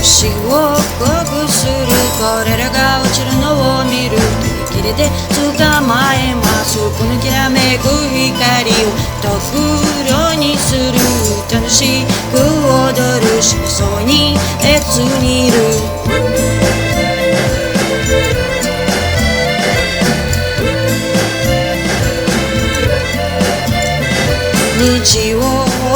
星を濃くするこれらが落ちるのを見るときりで捕まえますこのきらめく光を特量にする楽しく踊る死にそうに列にいる虹を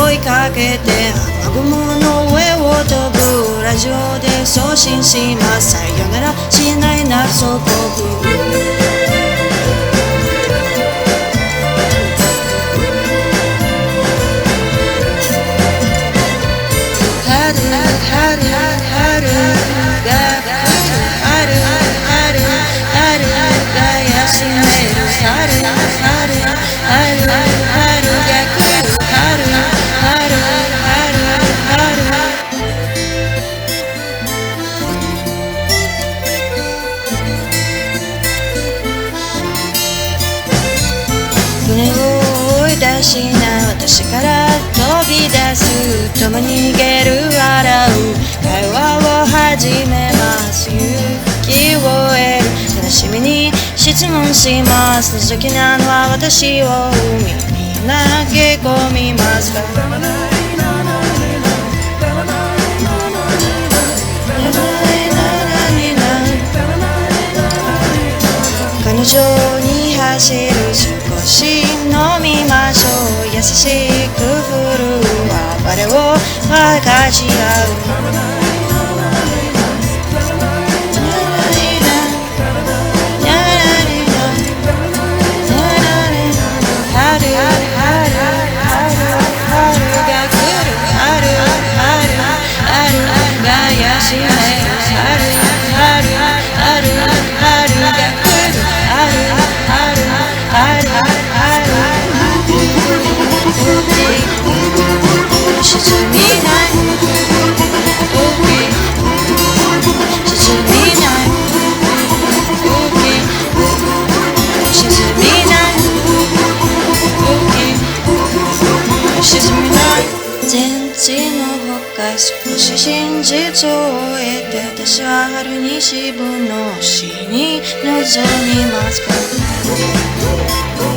追いかけて雨雲の上を飛ぶラジオで送信しますさよならしないな祖国春春春が春春春が休める春春春春が来る春春船を追い出しな私から飛び出す共に逃げる笑う会話を始めます勇気を得る悲しみに質問します覗きなのは私を海に投げ込みますか彼女に走る少し飲みましょう優しく振る暴れを分かち合う全知のほか少し真実を得て私は春西部の星に臨みますか